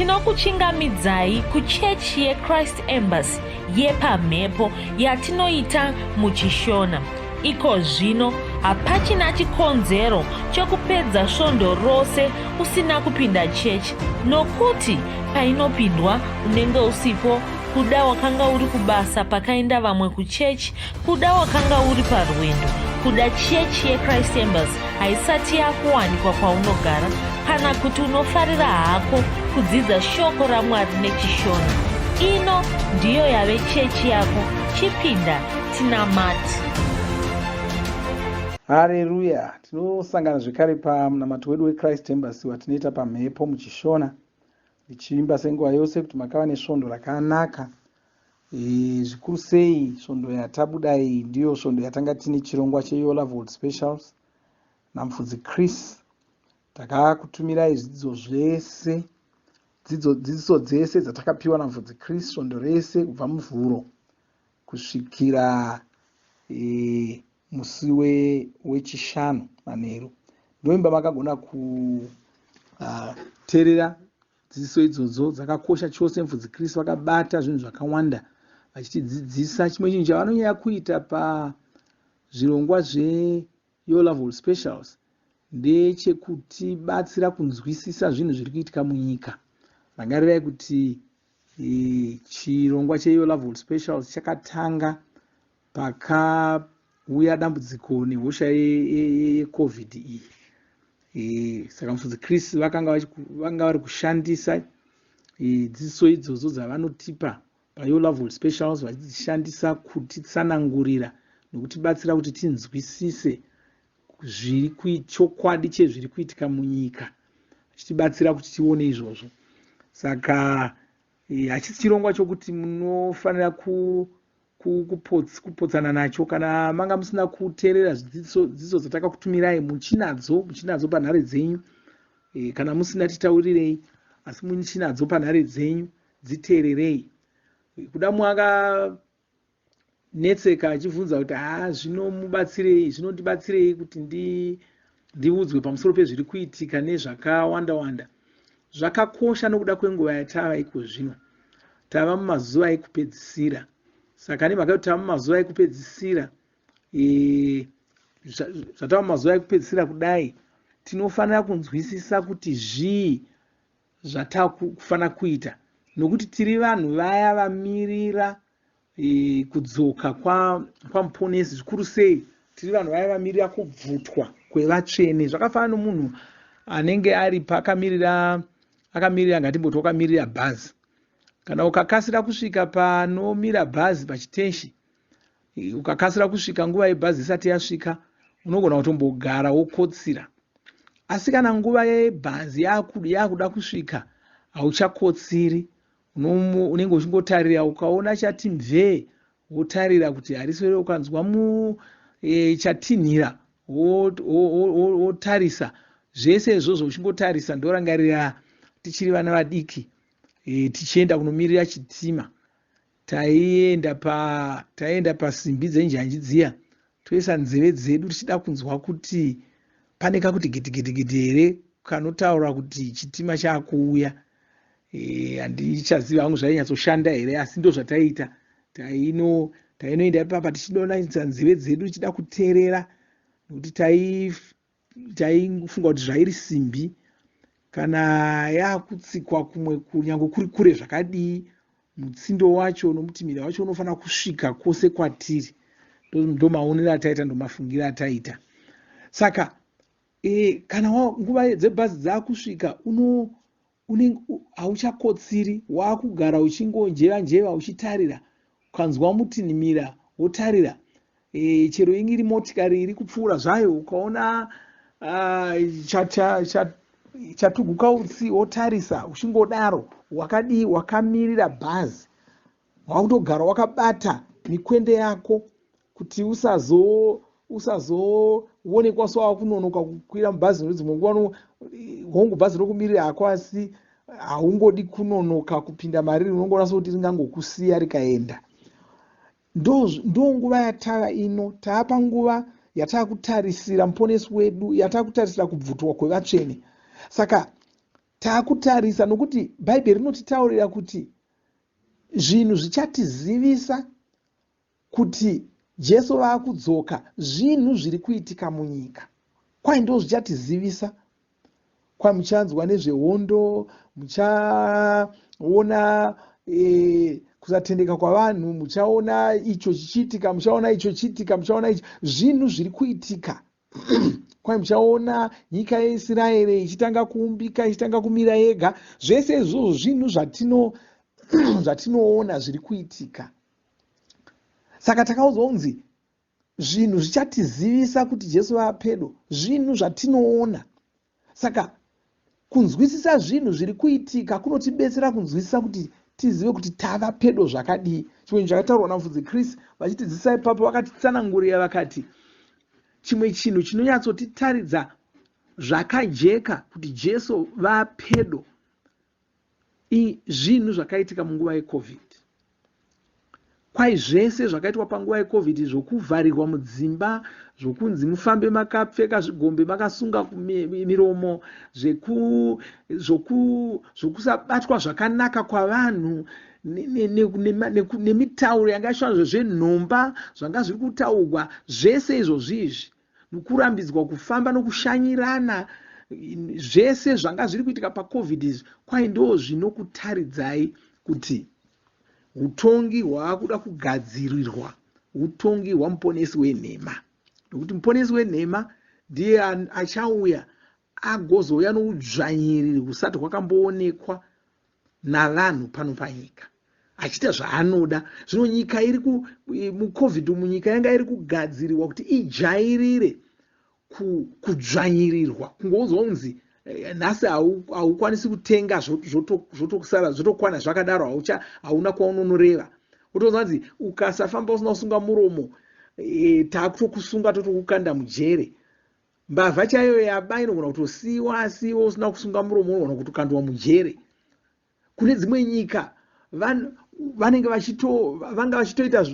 tinokuchingamidzai kuchechi yeChrist Embassy yepamhepo yatinoita muchishona. Iko zvino hapachina chikonzero chokupedza svondo rose usina kupinda chechi, nokuti painopindwa unenge usipo, kuda wakanga uri kubasa pakaenda vamwe kuchechi, kuda wakanga uri parwendo, kuda chechi yeChrist Embassy haisati yakuwanikwa kwaunogara, kana kuti unofarira hako kudzidza shoko raMwari nechishona. Ino ndiyo yave chechi yako. Chipinda tinamati. Haleluya. Tinosangana zvekare pamunamato wedu weChrist Embassy watinoita pamhepo muchishona, ichiimba senguva yose kuti makava nesvondo rakanaka. Zvikuru sei svondo yatabuda iyi ndiyo svondo yatanga tine chirongwa cheYoLove Specials namufudzi Chris. Takakutumirai dzidziso dzese dzatakapiwa namufudzi Chris, svondo rese kubva muvhuro kusvikira musi wechishanu manheru. Ndoimba makagona kuteerera dzidziso idzodzo. Dzakakosha chose. Mufudzi Chris vakabata zvinhu zvakawanda vachitidzidzisa. Chimwe chinhu chavanonyanya kuita pazvirongwa zveYoLove Specials ndechekutibatsira kunzwisisa zvinhu zviri kuitika munyika. Rangarirai kuti chirongwa cheYoLove Specials chakatanga pakauya dambudziko nehosha yeCovid iyi. Saka mufudzi Chris vanga vari kushandisa dzidziso idzodzo dzavanotipa paYoLove Specials, vachidzishandisa kutitsanangurira nokutibatsira kuti tinzwisise chokwadi chezviri kuitika munyika, achitibatsira kuti tione izvozvo. Saka hachisi chirongwa chokuti munofanira kupotsana nacho. Kana manga musina kuteerera dzidziso dzatakakutumirai, muchinadzo panhare dzenyu. Kana musina titaurirei, asi muchinadzo panhare dzenyu, dziteererei. Kuda mwakanetseka achibvunza kuti zvinondibatsirei kuti ndiudzwe pamusoro pezviri kuitika nezvakawanda. Zvakakosha nokuda kwenguva yatava iko zvino. Tava mumazuva ekupedzisira. Saka nemhaka kuti tava mumazuva ekupedzisira, zvatava mumazuva ekupedzisira kudai, tinofanira kunzwisisa kuti zvii zvatakufanira kuita, nokuti tiri vanhu vaya vamirira kudzoka kwamuponesi. Zvikuru sei tiri vanhu vaya vamirira kubvutwa kwevatsvene. Zvakafanana nomunhu anenge ari pakamirira ngatimboti wakamirira bhazi. Kana ukakasira kusvika panomira bhazi pachiteshi, ukakasira kusvika nguva yebhazi isati yasvika, unogona kutombogara wokotsira. Asi kana nguva yebhazi yakuda kusvika, hauchakotsiri, unenge uchingotarira. Ukaona chati mvee, wotarira kuti harisi here. Ukanzwa chatinhira, wotarisa. Zvese izvozvo uchingotarisa. Ndorangarira tichiri vana vadiki, tichienda kunomirira chitima, taenda pasimbi dzenjanji dziya, toisa nzeve dzedu tichida kunzwa kuti pane kakuti gidigidi here kanotaura kuti chitima chaakuuya. Handichaziva hangu zvainyatsoshanda here, asi ndo zvataita. Tainoenda ipapa tichidonanisa nzeve dzedu tichida kuteerera, nokuti taifunga kuti zvairi simbi. Kana yakutsikwa kumwe kunyange kuri kure zvakadii, mutsindo wacho nomutimira wacho unofanira kusvika kwose kwatiri. Ndo maonero ataita, ndo mafungira ataita. Saka kana nguva dzebhazi dzakusvika, hauchakotsiri, wakugara uchingonjeva uchitarira. Ukanzwa mutinhimira wotarira. Chero iri motikari iri kupfuura zvayo, ukaona chatuguka utsi, wotarisa uchingodaro. Wakadii, wakamirira bhazi, wakutogara wakabata mikwende yako kuti usazoonekwa sewakunonoka kukwira mubhazi. Dzimwe nguva hongu bhazi rokumirira hako, asi haungodi kunonoka kupinda mariri, unongonasa kuti ringangokusiya rikaenda. Ndo nguva yatava ino. Taapa nguva yatakutarisira muponesi wedu, yatakutarisira kubvutwa kwevatsvene. Saka taakutarisa nokuti bhaibheri rinotitaurira kuti zvinhu zvichatizivisa kuti Jesu vaakudzoka, zvinhu zviri kuitika munyika. Kwai ndo zvichatizivisa. Kwai muchanzwa nezvehondo, muchaona kusatendeka kwavanhu, muchaona icho chichiitika, muchaona icho chichiitika, muchaona icho, zvinhu zviri kuitika. Kwai muchaona nyika yeIsraeri ichitanga kuumbika, ichitanga kumira yega. Zvese izvozvo zvinhu zvatinoona zviri kuitika. Saka takaudzwa kunzi zvinhu zvichatizivisa kuti Jesu vapedo, zvinhu zvatinoona. Saka kunzwisisa zvinhu zviri kuitika kunotibetsera kunzwisisa kuti tizive kuti tava pedo zvakadii. Chimwe chakataurwa naMufudzi Chris vachitidzidzisa ipapo vakatitsanangurira vakati chimwe chinhu chinonyatsotitaridza zvakajeka kuti Jesu vapedo zvinhu zvakaitika munguva yeCovid. Kwai zvese zvakaitwa panguva yeCovid, zvokuvharirwa mudzimba, zvokunzi mufambe makapfeka zvigombe makasunga miromo, zvokusabatwa zvakanaka kwavanhu, nemitauro yanga ishanzwa zvenhomba zvanga zviri kutaurwa, zvese izvozvizvi, nokurambidzwa kufamba nokushanyirana, zvese zvanga zviri kuitika paCovid izvi, kwai ndo zvinokutaridzai kuti utongi hwaakuda kugadzirirwa utongi hwamuponesi wenhema. Nokuti muponesi wenhema ndiye achauya agozouya noudzvanyiriri husati hwakamboonekwa navanhu pano panyika, achiita zvaanoda. Zvino nyika iri muCovid munyika yanga iri kugadzirirwa kuti ijairire kudzvanyirirwa. Kungoudzwa kunzi nhasi haukwanisi kutenga zvotokusara zvotokwana zvakadaro, hauna kwaunonoreva. Utonzwa kunzi ukasafamba usina kusunga muromo, taakutokusunga totokukanda mujere. Mbavha chaiyo yaba inogona kutosiiwa usina kusunga muromo, unogona kutokandwa mujere. Kune dzimwe nyika vanga vachitoita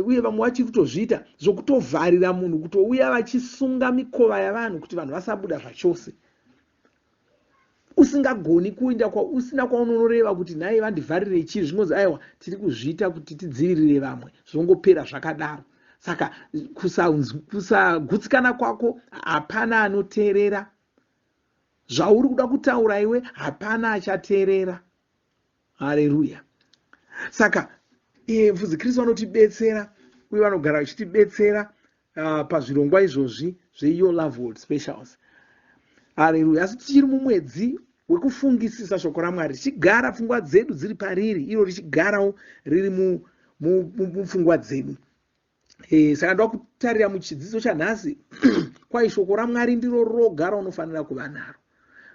uye vamwe vachiri kutozviita zvokutovharira munhu, kutouya vachisunga mikova yavanhu kuti vanhu vasabuda zvachose. Usingagoni kuenda usina kwaunonoreva kuti nhai vandivharire chii, zvinonzi aiwa tiri kuzviita kuti tidzivirire vamwe, zvongopera zvakadaro. Saka kusagutsikana kwako hapana anoteerera. Zvauri kuda kutaura iwe hapana achateerera. Haleluya. Saka Mufudzi Kristu vanotibetsera uye vanogara vachitibetsera pazvirongwa izvozvi zveYour Love World Specials. Haleluya. Asi tichiri mumwedzi wekufungisisa shoko raMwari, tichigara pfungwa dzedu dziri pariri, iro richigarawo riri mupfungwa dzedu. Saka ndoda kutarira muchidzidzo chanhasi kwai shoko raMwari ndiro roga raunofanira kuva naro.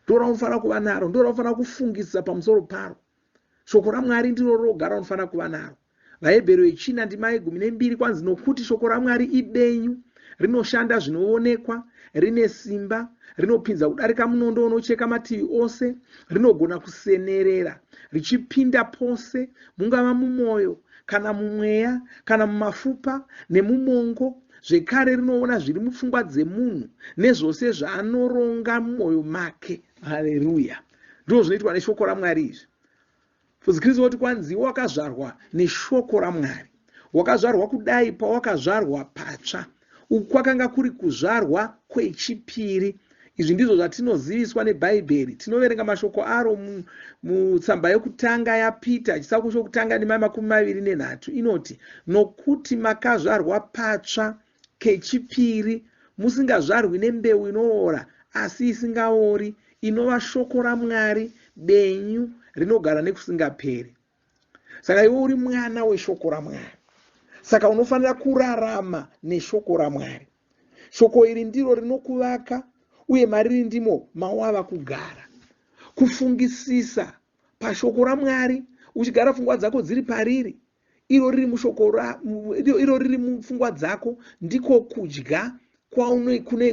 Ndiro raunofanira kuva naro, ndiro raunofanira kufungisisa pamusoro paro. Shoko raMwari ndiro roga raunofanira kuva naro. VaHebheru 4:12 kwanzi nokuti shoko raMwari ibenyu, rinoshanda zvinoonekwa, rine simba, rinopinza kudarika munondo unocheka mativi ose, rinogona kusenerera, richipinda pose, mungava mumwoyo, kana mumweya, kana mumafupa, nemumongo, zvekare rinoona zviri mupfungwa dzemunhu, nezvose zvaanoronga mumwoyo make. Haleluya. Ndizvo zvinoitwa neshoko raMwari izvi. Mufudzi Kristu woti kwanzi wakazvarwa neshoko raMwari. Wakazvarwa kudai pawakazvarwa patsva. Uku kwakanga kuri kuzvarwa kwechipiri. Izvi ndizvo zvatinoziviswa neBhaibheri. Tinoverenga mashoko aro mutsamba yokutanga yaPita, chitsauko chokutanga (23). Inoti, nokuti makazvarwa patsva kechipiri, musingazvarwi nembeu inoora, asi isingaori, inova shoko raMwari benyu rinogara nekusingaperi. Saka iwe uri mwana weshoko raMwari. Saka unofanira kurarama neshoko raMwari. Shoko iri ndiro rinokuvaka uye mariri ndimo mawava kugara. Kufungisisa pashoko raMwari, uchigara pfungwa dzako dziri pariri, iro riri mupfungwa dzako, ndiko kudya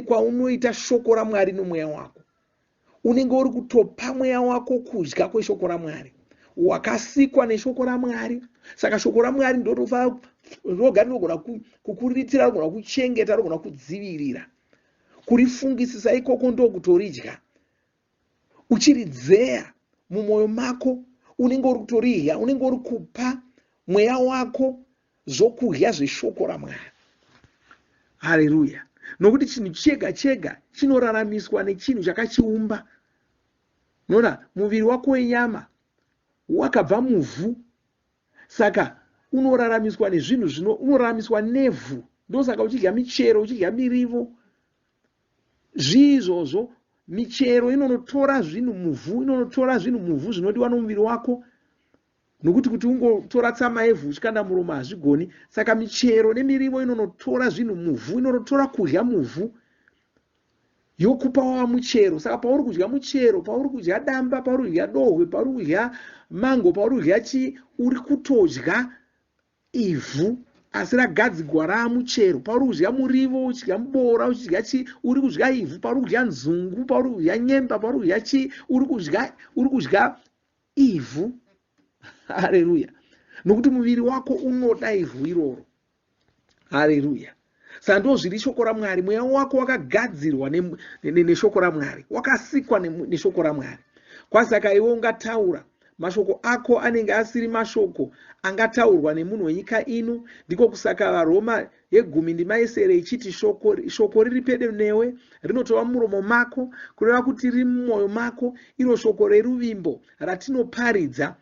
kwaunoita shoko raMwari nomweya wako. Unenge uri kutopa mweya wako kudya kweshoko raMwari. Wakasikwa neshoko raMwari. Saka shoko raMwari ndotofa roga rinogona kukuritira, rinogona kuchengeta, rinogona kudzivirira. Kurifungisisa ikoko ndo kutoridya. uchidzeya mumwoyo mako, unenge uri kutoridya, unenge uri kupa mweya wako zvokudya zveshoko raMwari. Haleluya. Nokuti chinhu chega chega chinoraramiswa nechinhu chakachiumba. Nona muviri wako wenyama wakabva muvhu, saka unoraramiswa nezvinhu unoraramiswa nevhu. Ndosaka uchidya michero, uchidya mirivo, zviizvozvo michero inonotora zvinhu muvhu zvinodiwa nomuviri wako. Nokuti kuti ungotora tsama yevhu uchikanda muromo hazvigoni. Saka michero nemirivo inonotora zvinhu muvhu, inonotora kudya muvhu yokupa wava muchero. Saka pauri kudya muchero, pauri kudya damba, pauri kudya dohwe, pauri kudya mango, pauri kudya uri kutodya ivhu asi ragadzigwa ramuchero. Pauri kudya murivo, uchidya muboora, uchidya uri kudya ivhu. Pauri kudya nzungu, pauri kudya nyemba, pauri kudya uri kudya ivhu. Haleluya. Nokuti muviri wako unoda ivhu iroro. Haleluya. Saka ndozviri shoko raMwari. Mweya wako wakagadzirwa neshoko raMwari, wakasikwa neshoko raMwari. Kwasaka iwe ungataura, mashoko ako anenge asiri mashoko angataurwa nemunhu wenyika ino. Ndiko kusaka vaRoma 10:9 ichiti shoko riri pedo newe, rinotova muromo mako, kureva kuti riri mumwoyo mako, iro shoko reruvimbo ratinoparidza.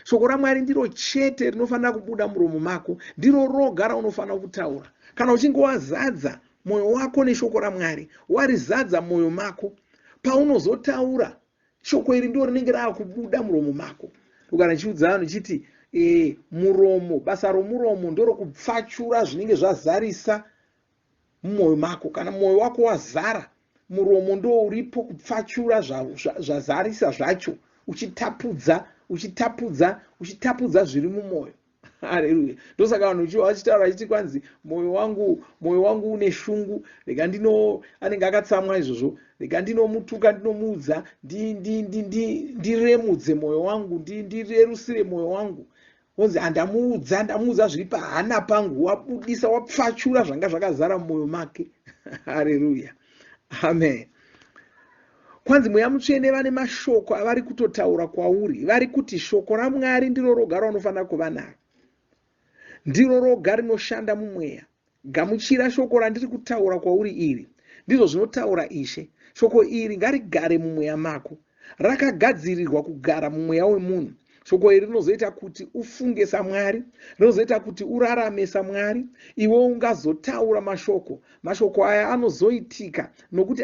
Shoko raMwari ndiro chete rinofanira kubuda muromo mako, ndiro roga raunofanira kutaura. Kana uchinge wazadza mwoyo wako neshoko raMwari, warizadza mwoyo mako, paunozotaura shoko iri ndiro rinenge raakubuda muromo mako. Ukana chiudza vanhu chiti muromo, basa romuromo ndoro kupfachura zvinenge zvazarisa mumwoyo mako. Kana mwoyo wako wazara, muromo ndo uripo kupfachura zvazarisa zvacho, uchitapudza zviri mumwoyo. Haleluya. Ndosaka vanhu uchiva vachitaura vachiti kwanzi mwoyo wangu une shungu, rega anenge akatsamwa izvozvo, rega ndinomutuka, ndinomuudza, ndiremudze mwoyo wangu, ndirerusire mwoyo wangu. Onzi ndamuudza zviri pahana pangu, wabudisa, wapfachura zvanga zvakazara mumwoyo make. Haleluya. Amen. Kwanzi mweya mutsvene vane mashoko avari kutotaura kwauri. Vari kuti shoko raMwari ndiro roga raunofanira kuva naro, ndiro roga rinoshanda mumweya. Gamuchira shoko randiri kutaura kwauri iri. Ndizvo zvinotaura Ishe. Shoko iri ngarigare mumweya mako. Rakagadzirirwa kugara mumweya wemunhu. Shoko iri rinozoita kuti ufunge saMwari, rinozoita kuti urarame saMwari. Iwe ungazotaura mashoko aya anozoitika nokuti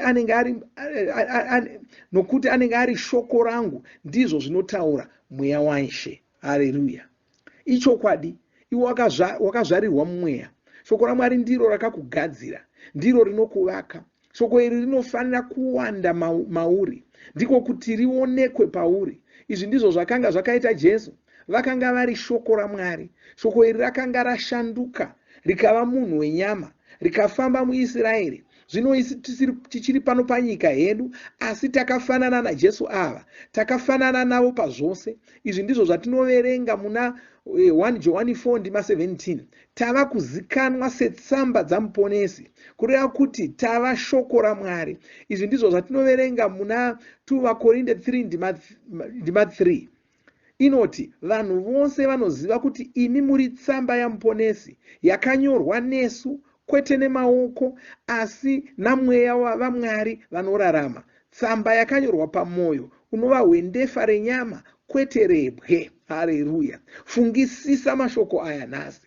anenge ari shoko rangu. Ndizvo zvinotaura mweya waIshe. Haleluya. Ichokwadi, iwe wakazvarirwa mumweya. Shoko raMwari ndiro rakakugadzira, ndiro rinokuvaka. Shoko iri rinofanira kuwanda mauri, ndiko kuti rionekwe pauri. Izvi ndizvo zvakanga zvakaita Jesu. Vakanga vari shoko raMwari. Shoko iri rakanga rashanduka rikava munhu wenyama, rikafamba muIsraeri. Zvino isi tichiri pano panyika yedu, asi takafanana naJesu ava, takafanana navo pazvose. Izvi ndizvo zvatinoverenga muna 1 Johani 4:17. Tava kuzikanwa setsamba dzamuponesi, kureva kuti tava shoko raMwari. Izvi ndizvo zvatinoverenga muna 2 Korinde 3:3. Inoti vanhu vose vanoziva kuti imi muri tsamba yamuponesi, yakanyorwa nesu, kwete nemaoko, asi namweya wavaMwari vanorarama. Tsamba yakanyorwa pamwoyo, unova hwendefa renyama, kwete rebwe. Haleluya. Fungisisa mashoko aya nhasi.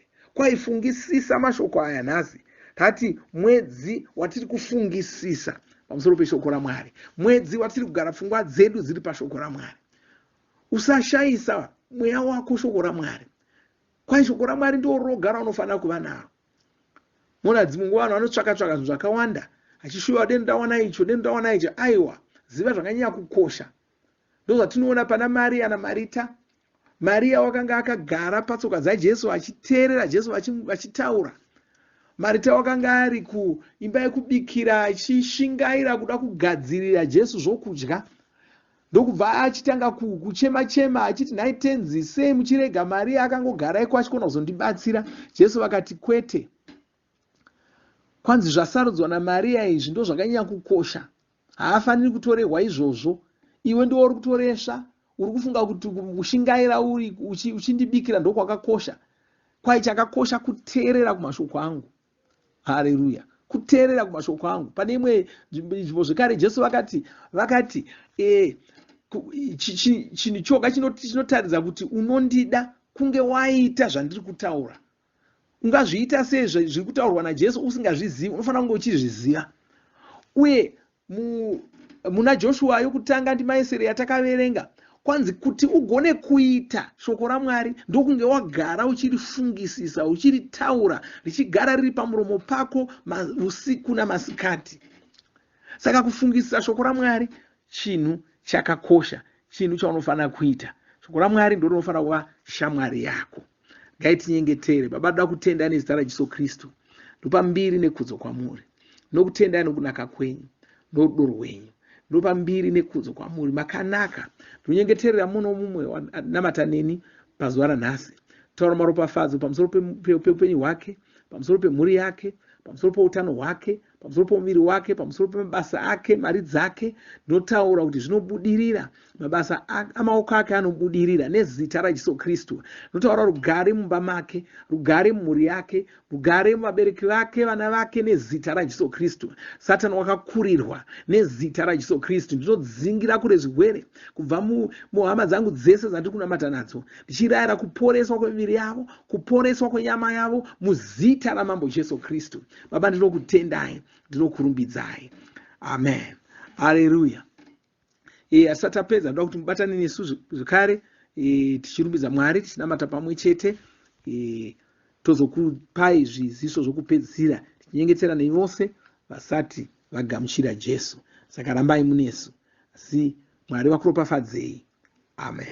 Fungisisa mashoko aya nhasi. Tati mwedzi watiri kufungisisa pamusoro peshoko raMwari, mwedzi watiri kugara pfungwa dzedu dziri pashoko raMwari. Usashayisa mweya wako shoko raMwari. Shoko raMwari ndiro roga raunofanira kuva naro. Mona dzimwe nguva vanhu vanotsvaka zvinhu zvakawanda, achishuva ndawana icho. Aiwa, ziva zvakanyanya kukosha. Ndozvatinoona pana Maria naMarita. Maria wakanga akagara patsoka dzaJesu achiteerera Jesu vachitaura. Marita wakanga ari kuimba yekubikira achishingaira kuda kugadzirira Jesu zvokudya. Ndokubva achitanga kuchema achiti nhai tenzi, sei muchirega Maria akangogara iko achikona kuzondibatsira? Jesu vakati kwete. Kwanzi zvasarudzwa naMaria izvi ndo zvakanyanya kukosha. Haafaniri kutorerwa izvozvo. iwe ndiwo uri kutoresva, uri kufunga kuti kushingaira uri uchindibikira ndokwakakosha. Kwai chakakosha kuteerera kumashoko angu. Haleluya, kuteerera kumashoko angu. Pane imwe nzvimbo zvekare Jesu vakati chinhu choga chinotaridza kuti unondida kunge waita zvandiri kutaura. Ungazviita sei zviri kutaurwa naJesu usingazvizivi? Unofanira kunge uchizviziva. Uye muna Joshua yokutanga ndimaisere yatakaverenga, kwanzi kuti ugone kuita shoko raMwari ndokunge wagara uchirifungisisa, uchiritaura, richigara riri pamuromo pako usiku namasikati. Saka kufungisisa shoko raMwari chinhu chakakosha, chinhu chaunofanira kuita. Shoko raMwari ndiro rinofanira kuva shamwari yako. Ngaitinyengetere. Baba, toda kutenda nezita raJesu Kristu. Ndopa mbiri nekudzo kwamuri, nokutenda nokunaka kwenyu, norudo rwenyu. Ndopa mbiri nekudzo kwamuri, makanaka. Ndinyengeterera muno mumwe namata neni pazuva ranhasi. Taura maropafadzo pamusoro peupenyu hwake, pamusoro pemhuri yake, pamusoro peutano hwake, pamusoro pomuviri wake, pamusoro pemabasa ake, mari dzake. Ndinotaura kuti zvinobudirira, mabasa amaoko ake anobudirira nezita raJesu Kristu. Ndinotaura rugare mumba make, rugare mumhuri yake, rugare muvabereki vake, vana vake, nezita raJesu Kristu. Satani wakakurirwa nezita raJesu Kristu. Ndinodzingira kure zvirwere kubva muhama dzangu dzese dzandiri kunamata nadzo, ndichirayira kuporeswa kwemiviri yavo, kuporeswa kwenyama yavo muzita ramambo Jesu Kristu. Baba, ndinokutendai, ndinokurumbidzai. Amen. Haleluya. Asati tapedza, ndoda kuti mubatane nesu zvakare, tichirumbidza Mwari, tichinamata pamwe chete, tozokupai zviziso zvokupedzisira, tichinyengetera nevose vasati vagamuchira Jesu. Saka rambai munesu, asi Mwari vakuropafadzei. Amen.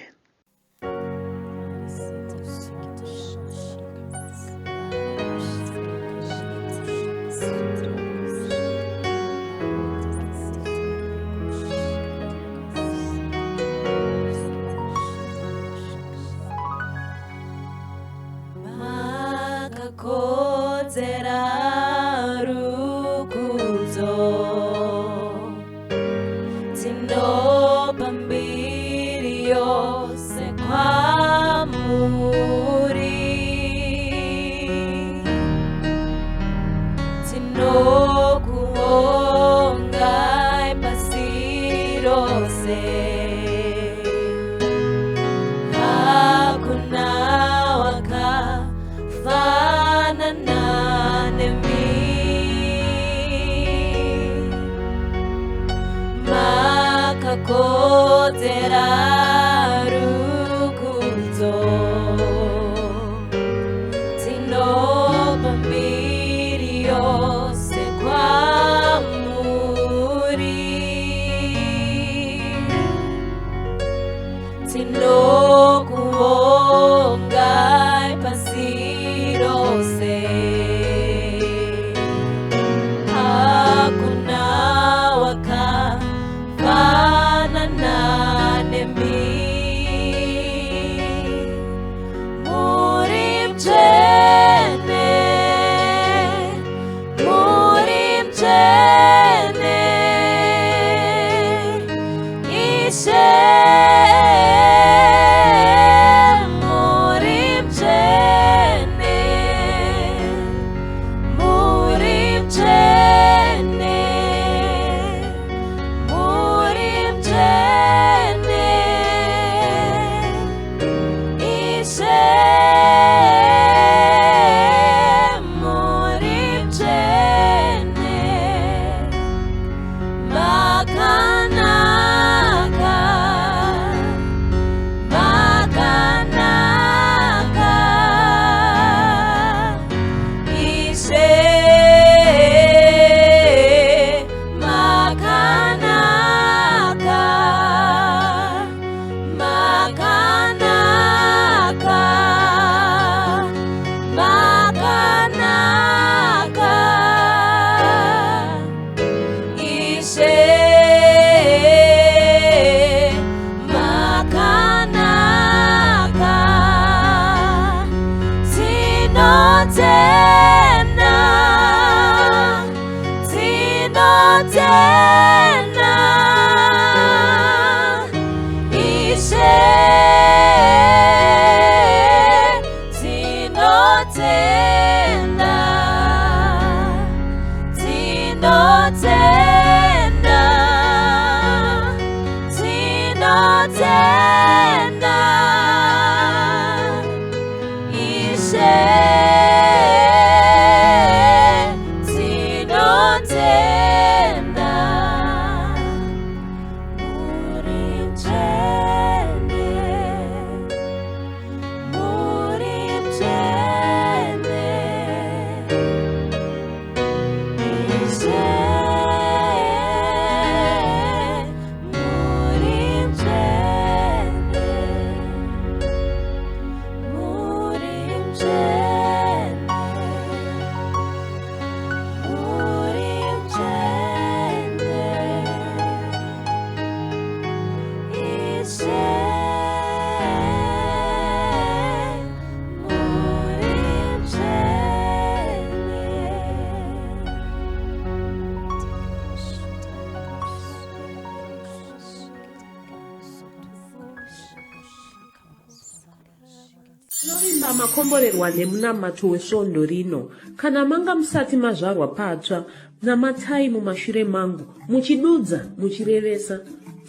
Tinovimba makomborerwa nemunamato wesvondo rino. Kana manga musati mazvarwa patsva, namatai mumashure mangu, muchidudza, muchirevesa.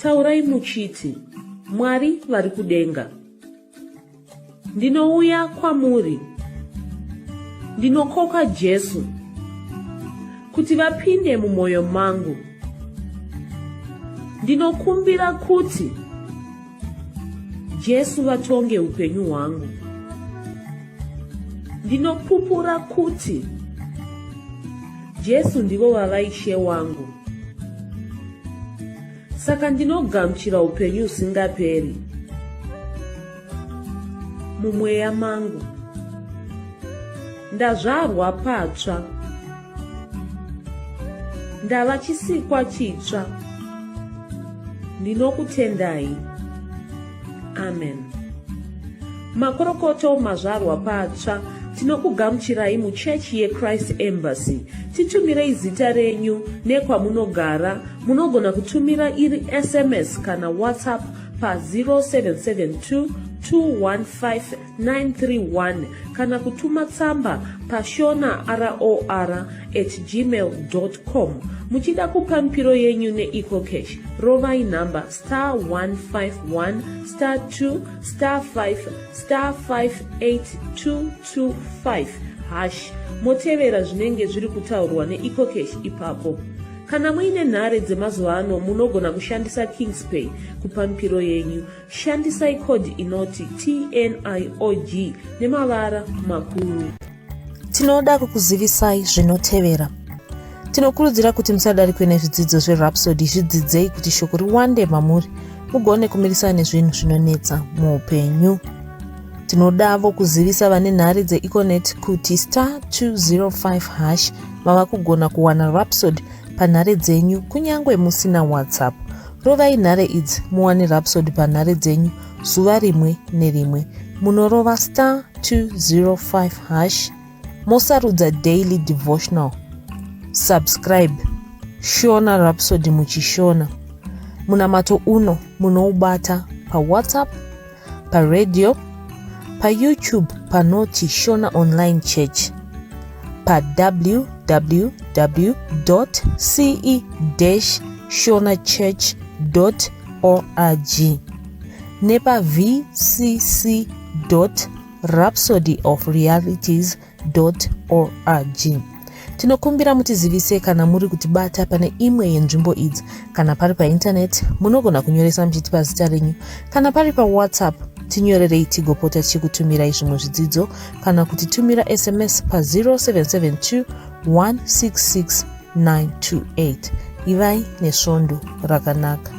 Taurai muchiti, Mwari vari kudenga, ndinouya kwamuri, ndinokoka Jesu, kuti vapinde mumwoyo mangu. Ndinokumbira kuti Jesu vatonge upenyu hwangu. Ndinopupura kuti Jesu ndivo vavaishe wangu. Saka ndinogamuchira upenyu usingaperi mumweya mangu. Ndazvarwa patsva, ndava chisikwa chitsva. Ndinokutendai. Amen. Makorokoto mazvarwa patsva, tinokugamuchirai muchechi yeChrist Embassy. Titumirei zita renyu nekwamunogara. Munogona kutumira iri SMS kana WhatsApp pa 0772 215 kana kutuma tsamba pa shona@gmail.com. Muchida kupa mpiro yenyu neEcocash, rovai namba *151*2*5*58225# motevera zvinenge zviri kutaurwa neEcocash ipapo. Kana muine nhare dzemazuva ano, munogona kushandisa KingsPay kupa mpiro yenyu. Shandisai kodi inoti TNIOG nemavara makuru. Tinoda kukuzivisai zvinotevera. Tinokurudzira kuti musadarikwe nezvidzidzo zveRhapsody. Zvidzidzei kuti shoko riwande mamuri, mugone kumirisana nezvinhu zvinonetsa muupenyu. Tinodavo kuzivisa vane nhare dzeEconet kuti *205# vava kugona kuwana Rhapsody panhare dzenyu kunyangwe musina WhatsApp. Rovai nhare idzi muwane Rhapsody panhare dzenyu zuva rimwe nerimwe. Munorova *205#, mosarudza daily devotional. Subscribe Shona Rhapsody muchishona. Munamato uno munoubata pa WhatsApp, pa radio, pa YouTube panoti Shona Online Church, pa www.ce-shonachurch.org, nepa vcc.rhapsodyofrealities.org. Tinokumbira mutizivise kana muri kutibata pane imwe yenzvimbo idzi. Kana pari painternet, munogona kunyoresa muchitipa zita renyu. Kana pari pa WhatsApp, tinyorerei tigopota tichikutumirai zvimwe zvidzidzo, kana kutitumira SMS pa 0772 166 928. Ivai nesvondo rakanaka.